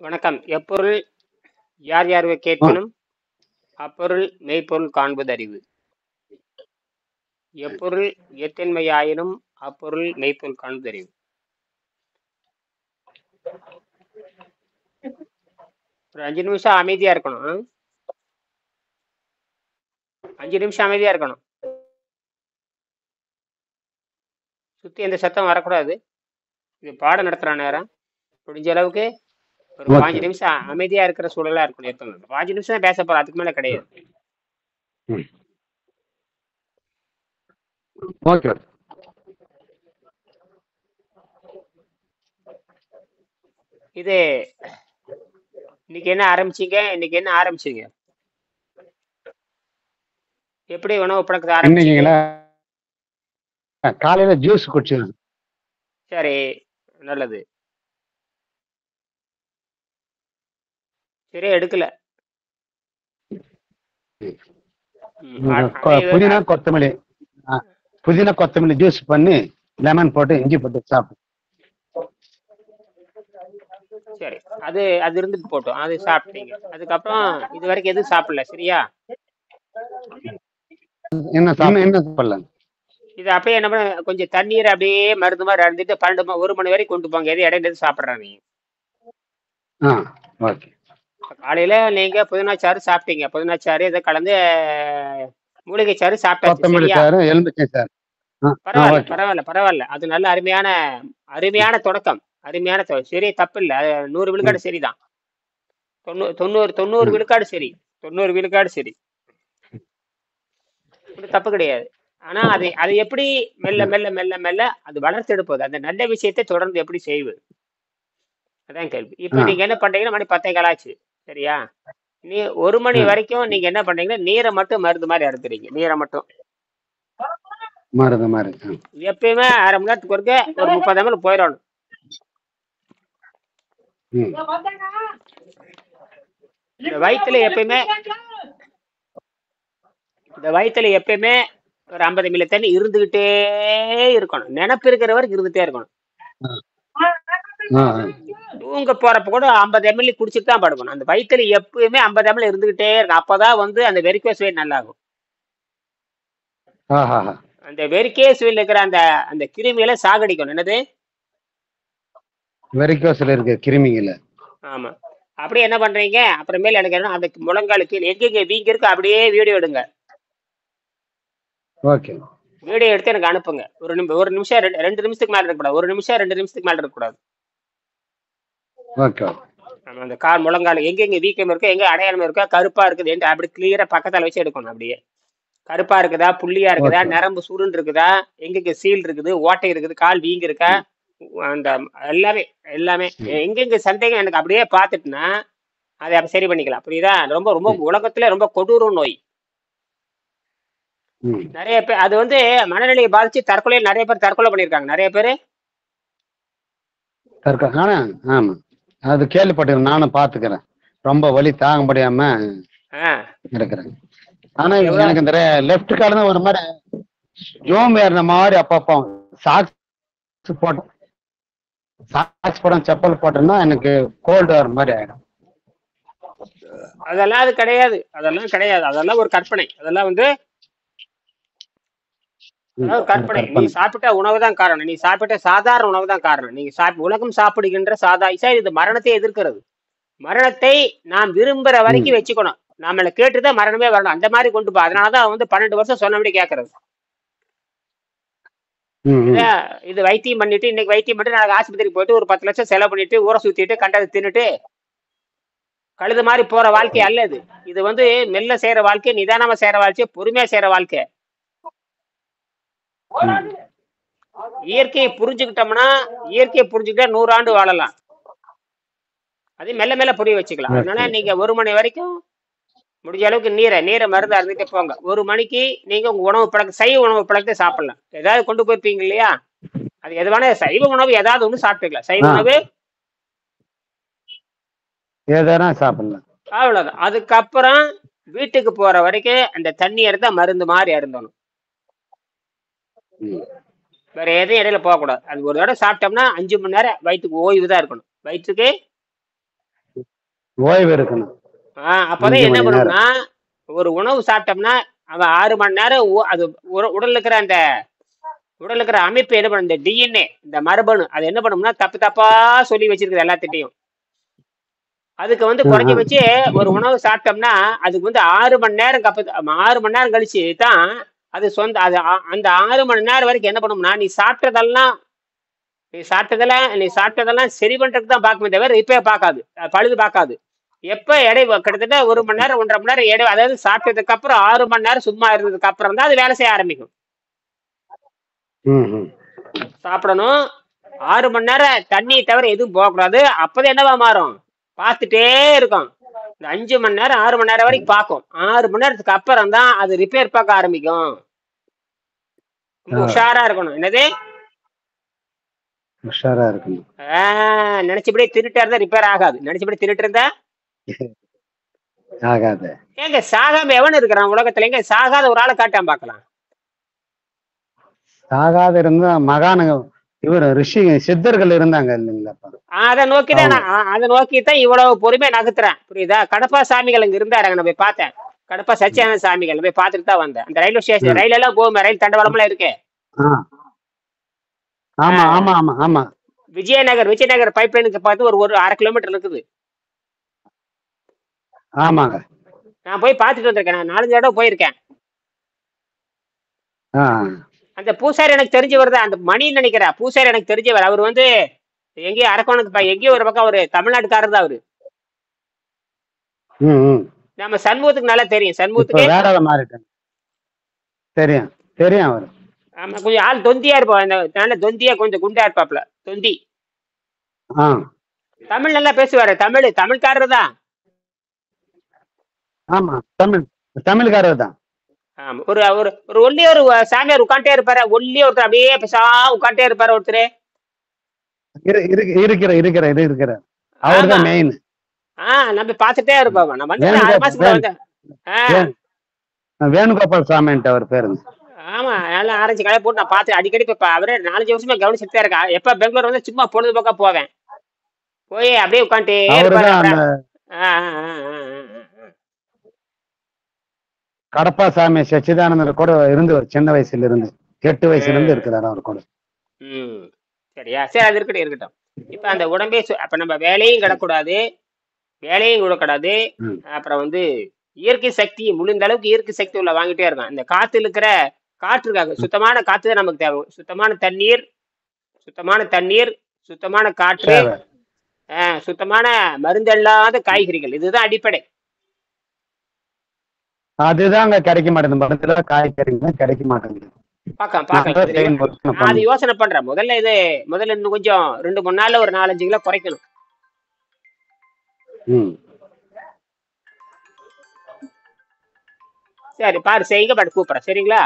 வணக்கம். எப்பொருள் யார் யார்வை ஆ, கேட்பினும் அப்பொருள் மெய்ப்பொருள் காண்பதறிவு. எப்பொருள் எத்தன்மையாயினும் அப்பொருள் மெய்ப்பொருள் காண்பதறிவு. ஒரு 5 நிமிஷம் அமைதியா இருக்கணும். 5 நிமிஷம் அமைதியா இருக்கணும். சுத்தி எந்த சத்தம் வரக்கூடாது. இது பாடம் நடத்துற நேரம். முடிஞ்ச அளவுக்கு ஒரு ஓகே 5 நிமிஷம் அமைதியா இருக்கிற சூழலா இருக்கணும். எப்பவுமே 5 நிமிஷம் தான் பேச போறோம், அதுக்கு மேல கிடையாது. ம், ஓகே இது இன்னைக்கு என்ன ஆரம்பிச்சீங்க? எப்படி உணவு பழக்கத்தை ஆரம்பிச்சீங்க? இன்னைக்குங்களா காலையில ஜூஸ் குடிச்சேன். சரி, நல்லது. சரியா எடுக்கல. ம், புதினா கொத்தமல்லி ஆ, புதினா கொத்தமல்லி ஜூஸ் பண்ணி லெமன் போட்டு இஞ்சி போட்டு சாப்பிட்டேன். சரி, அது அது இருந்துட்டு போட்டோம், அது சாப்பிட்டீங்க. அதுக்கப்புறம் இது வரைக்கும் எதுவும் சாப்பிடல, சரியா? என்ன சாப்பிடலாம்? இது அப்படியே என்ன பண்ண, கொஞ்சம் தண்ணீரை அப்படியே மருந்து மாதிரி அருந்திட்டு 1 மணி வரைக்கும் கொண்டு போங்க. எது இடையில எது சாப்பிட்றாங்க நீங்க. ஆ, ஓகே. காலையில நீங்க புதினா சாறு சாப்பிட்டீங்க, புதினா சாறு இதை கலந்து மூலிகை சாறு சாப்பிட்டாச்சு, கொத்தமல்லி சரியா? சாறு எலுமிச்சை சாறு. பரவாயில்ல ஓகே. பரவாயில்ல பரவாயில்ல, அது நல்ல அருமையான அருமையான தொடக்கம். சரி, தப்பு இல்லை. 100 ம், விழுக்காடு சரிதான். 90 ம், விழுக்காடு சரி. 90 விழுக்காடு சரி, ஒன்றும் தப்பு கிடையாது. ஆனா அது அது எப்படி மெல்ல ம். மெல்ல மெல்ல மெல்ல அது வளர்த்தெடுப்பது, அந்த நல்ல விஷயத்தை தொடர்ந்து எப்படி செய்வது, அதான் கேள்வி. இப்ப ஆ, நீங்க என்ன பண்றீங்கன்னா, மணி 10 காலாச்சு, சரியா? நீ 1 மணி ஆ, வரைக்கும் நீங்க என்ன பண்றீங்கன்னா, நீரை மட்டும் மருந்து மாதிரி அறுத்துறீங்க, நீரை மட்டும். மாறுது மாறு. எப்பயுமே அரை மணி நேரத்துக்கு ஒருக்க ஒரு 30 ml போயிடணும். ம், இந்த வயிற்றுல எப்பயுமே இந்த வயிற்றுல எப்பயுமே ஒரு 50 ml தண்ணி இருந்துகிட்டே இருக்கணும். நினப்பு இருக்கிற வரைக்கும் இருந்துட்டே இருக்கணும். ஆ, தூங்க போறப்ப கூட 50 ml குடிச்சிட்டு தான் படுக்கணும். அந்த வயிற்றுல எப்பயுமே 50 ml இருந்துகிட்டே இருக்கும். அப்பதான் அந்த வெரிகோஸ் வெயின் நல்லா ஆகும். ஆஹா. அந்த வெரிகேஸ் வெயில் இருக்கிற அந்த அந்த கிருமிகளை சாகடிக்கணும். என்னது? வெரிகோஸ்ல இருக்க கிருமிங்கள. ஆமா. அப்படியே என்ன பண்றீங்க, அப்புறமேல எனக்கு என்ன, அந்த முழங்காலுக்கு எங்கெங்க வீங்க இருக்கு அப்படியே வீடியோ எடுங்க. ஓகே. வீடியோ எடுத்து எனக்கு அனுப்புங்க. ஒரு நிமிஷம் 2 நிமிஷத்துக்கு மேல இருக்கக்கூடாது. 1 நிமிஷம் 2 நிமிஷத்துக்கு மேல இருக்கக்கூடாது. ஓகே. ஆமா, அந்த கால் முழங்கால் எங்கெங்க வீக்கம் இருக்கோ, எங்க அடையாளம் இருக்கோ, கருப்பா இருக்குது என்று அப்படி கிளியரா பக்கத்தால வச்சு எடுக்கணும். அப்படியே கருப்பா இருக்குதா, புள்ளியா இருக்குதா, ஓகே. நரம்பு சுருள் இருக்குதா, எங்கெங்க சீல் இருக்குது, ஓட்டை இருக்குது, கால் வீங்கி இருக்கா, ம், அந்த எல்லாமே எல்லாமே ம், எங்கெங்க சந்தேகம் எனக்கு அப்படியே பார்த்துட்டுனா அதை அப்ப சரி பண்ணிக்கலாம். புரியுதா? ரொம்ப ரொம்ப ம், உலகத்துல ரொம்ப கொடூர நோய். ம். நிறைய பேர் அது மனநிலையை பாதிச்சு நிறைய பேர் தற்கொலை பண்ணியிருக்காங்க, நிறைய பேர். ஆனா ஆமா, அது கேள்விப்பட்டிருக்கேன், நானும் பாத்துக்கிறேன். ரொம்ப வலி தாங்க முடியாம ஆ, இருக்கிறேன். ஆனா எவ்வளோ எனக்கு இந்த லெஃப்ட் கால தான் ஒரு மாதிரி ஜோம் ஏறின மாதிரி அப்பப்போ சாக்ஸ் போட்டேன். சாக்ஸ் போட செப்பல் போட்டேன்னா எனக்கு கோல்டு வர மாதிரி ஆயிடும். அதெல்லாம் அது கிடையாது, அதெல்லாம் கிடையாது, அதெல்லாம் ஒரு கற்பனை. அதெல்லாம் அதாவது ஒரு கற்பனை. நீ கற்பனை. சாப்பிட்ட உணவு தான் காரணம், நீ சாப்பிட்ட சாதாரண உணவு தான் காரணம். நீங்க உலகம் சாப்பிடுகின்ற சார், இது மரணத்தை எதிர்க்கிறது. மரணத்தை நாம் விரும்புற ம், வரைக்கும் வச்சுக்கணும். நம்மள கேட்டுதான் மரணமே வரணும், அந்த மாதிரி கொண்டு போ. அதனாலதான் 12 வருஷம் சொன்னபடி கேட்கறது. ம், இத ம். இது வைத்தியம் பண்ணிட்டு, இன்னைக்கு வைத்தியம் பண்ணிட்டு நாளைக்கு ஆஸ்பத்திரிக்கு போயிட்டு ஒரு 10 லட்சம் செலவு பண்ணிட்டு ஊரை சுத்திட்டு கண்டதை தின்னுட்டு கழுது மாதிரி போற வாழ்க்கை அல்ல இது. இது மெல்ல செய்யற வாழ்க்கை, நிதானமா செய்யற வாழ்க்கை, பொறுமையா செய்யற வாழ்க்கை. இயற்கையை புரிஞ்சுக்கிட்டோம்னா, இயற்கையை புரிஞ்சுக்கிட்டா 100 ஆண்டு வாழலாம். அது மெல்ல மெல்ல புரிய வச்சுக்கலாம். அதனால ஓகே. நீங்க 1 மணி வரைக்கும் முடிஞ்ச அளவுக்கு நீரை மருந்து அருந்துட்டே போங்க. 1 மணிக்கு நீங்க உங்க உணவு பழக்கம், சைவ உணவு பழக்கத்தை சாப்பிடலாம். ஏதாவது கொண்டு போயிருப்பீங்க இல்லையா, அது எதுவான சைவ உணவு ஏதாவது ஒண்ணு சாப்பிட்டுக்கலாம். சைவ ஆ, உணவு ஏதானா சாப்பிடலாம். அவ்வளவுதான். அதுக்கப்புறம் வீட்டுக்கு போற வரைக்கும் அந்த தண்ணி இருந்தா மருந்து மாதிரி அருந்தணும். ம், வேற எதையும் இடையில போகக்கூடாது. அது ஒரு தடவை சாப்பிட்டோம்னா 5 மணி நேரம் வயிற்றுக்கு ஓய்வு தான் இருக்கணும். வயிற்றுக்கு ஓய்வு இருக்கணும். அப்பதான் 5 என்ன மணி நேரம். பண்ணும்னா, ஒரு உணவு சாப்பிட்டோம்னா அவன் 6 மணி நேரம் அது உடல்ல இருக்கிற அந்த உடல்ல இருக்கிற அமைப்பு என்ன பண்ணும், இந்த டிஎன்ஏ இந்த மரபணு அது என்ன பண்ணும்னா தப்பு தப்பா சொல்லி வச்சிருக்குது எல்லாத்திட்டையும். அதுக்கு வந்து ஆ, ஆ. குறைஞ்சபட்ச ஒரு உணவு சாப்பிட்டோம்னா அதுக்கு வந்து 6 மணி நேரம் 6 மணி நேரம் கழிச்சு தான் அது சொந்த அது அந்த 6 மணி நேரம் வரைக்கும் என்ன பண்ணும்னா நீ சாப்பிட்டதெல்லாம் சரி பண்றதுக்கு தான் பார்க்குமே தவிர ரிப்பேர் பார்க்காது, பழுது பார்க்காது. எப்ப கிட்டத்தட்ட 1 மணி நேரம் 1.5 மணி நேரம் அதாவது சாப்பிட்டதுக்கு அப்புறம் 6 மணி நேரம் சும்மா இருந்ததுக்கு அப்புறம் தான் அது வேலை செய்ய ஆரம்பிக்கும். ம், ம். சாப்பிடணும். 6 மணி நேரம் தண்ணி தவிர எதுவும் போகக்கூடாது. அப்பதான் என்னவா மாறும், பார்த்துட்டே இருக்கும். இந்த 5 மணி நேரம் 6 மணி நேரம் வரைக்கும் பார்க்கும். 6 மணி நேரத்துக்கு அப்புறம் தான் அது ரிப்பேர் பார்க்க ஆரம்பிக்கும். ரொம்ப ஆ, உஷாரா இருக்கணும். என்னது, உஷாரா இருக்கணும். நினைச்சபடி திருட்டா இருந்தா ரிப்பேர் ஆகாது. நினைச்சபடி திருட்டு இருந்தா ஆகாது. ஏங்க சாகாம எவன் இருக்கிறான் உலகத்துல? எங்க சாகாத ஒரு ஆளை காட்டாம பார்க்கலாம். சாகாத இருந்தா மகானுங்க, இவர் ரிஷி சித்தர்கள் இருந்தாங்க இல்லைங்களாப்பா? அதை நோக்கிதான் அவங்க. நான் அதை நோக்கித்தான் இவ்வளவு பொறுமையா நகர்த்துறேன். புரியுதா? கடப்பா சாமிகள் அங்க இருந்தாரு, அங்க நான் போய் பார்த்தேன். கடப்பா சச்சியானந்த சாமிகள் போய் பார்த்துட்டு தான் வந்தேன். அந்த ரயில்வே ஸ்டேஷன் ம். ரயில் எல்லாம் போகுமே, ரயில் தண்டவாளம்லாம் இருக்கு. ஆ, ஆமா, ஆஹ் ஆமா, ஆமா, ஆமா. விஜயநகர் பைப் லைனுக்கு பார்த்து ஒரு ஒரு 1/2 கிலோமீட்டர் இருக்குது. ஆமாங்க. நான் போய் பார்த்துட்டு வந்திருக்கேன். நான் 4 தடவை போயிருக்கேன். ஆ, அந்த பூசாரி எனக்கு தெரிஞ்சவர் தான், அந்த மணின்னு நினைக்கிறேன். பூசாரி எனக்கு தெரிஞ்சவர். அவர் வந்து எங்கேயோ அரக்கோணத்துக்கு எங்கேயோ ஒரு பக்கம், அவரு தமிழ்நாட்டுக்காரர் தான் அவரு. ம், ம். நம்ம சண்முகத்துக்கு நல்லா தெரியும். இப்ப சண்முகத்துக்கு வேற மாறிட்டாங்க. தெரியும், தெரியும் அவர். ஆமா, கொஞ்சம் ஆள் தொந்தியா இருப்போம். அந்த நல்ல தொந்தியா கொஞ்சம் குண்டா இருப்பாப்ல, தொந்தி. ஆ, தமிழ் நல்லா பேசுவாரு. தமிழ்காரர் தான். ஆமா. தமிழ்காரர் தான். ஆமா, ஒரு ஒரு ஒரு ஒல்லிய ஒரு சாமியார் உட்காந்துட்டே இருப்பாரு. ஒல்லிய ஒருத்தர் அப்படியே பேசா உட்காந்துட்டே இருப்பாரு ஒருத்தர். இருக்கிற அவர் ஆமா. தான் மெயின். நம்ம பார்த்துட்டே இருப்போம். நான் வந்து 6 மாசம் கூட வந்தேன். வேணுகோபால் சாமின்ட்டு அவர் பேரு. ஆமா, நல்லா ஆரஞ்சு கடை போட்டு நான் பார்த்து அடிக்கடி போய் அவரே 4-5 வருஷமா கவனிச்சுட்டே இருக்கா. எப்ப பெங்களூர் வந்து சும்மா பொழுதுபோக்கா போவேன். போய் அப்படியே உட்காந்துட்டே இருப்பாரு. அவருதான் அந்த கடப்பா சாமி சச்சிதானந்தர் கூட இருந்து சின்ன வயசுல இருந்து 8 வயசுல இருந்து இருக்கிறாரு அவர் கூட. சரியா? சரி, அது இருக்கட்டும். இப்ப அந்த உடம்பே அப்ப நம்ம வேலையும் கிடக்கூடாது, வேலையும் கூடக்கூடாது. அப்புறம் வந்து இயற்கை சக்தி முடிந்த அளவுக்கு இயற்கை சக்தி உள்ள வாங்கிட்டே இருக்கும். இந்த காத்துல இருக்கிற காற்றுக்காக சுத்தமான காத்து தான் நமக்கு தேவை. சுத்தமான தண்ணீர், சுத்தமான காற்று, சுத்தமான மருந்தல்லாத காய்கறிகள், இதுதான் அடிப்படை. அதுதாங்க கிடைக்க மாட்டேங்குது. மருந்துல காய்கறிகள் கிடைக்க மாட்டேங்குது. பார்க்கலாம். அது யோசனை பண்றேன். முதல்ல இன்னும் கொஞ்சம் 2-3 நாள்ல ஒரு 4-5 கிலோ குறைக்கணும். சரி, பாரு, செய்யுங்க, பாட்டு கூப்பிடுறேன். சரிங்களா?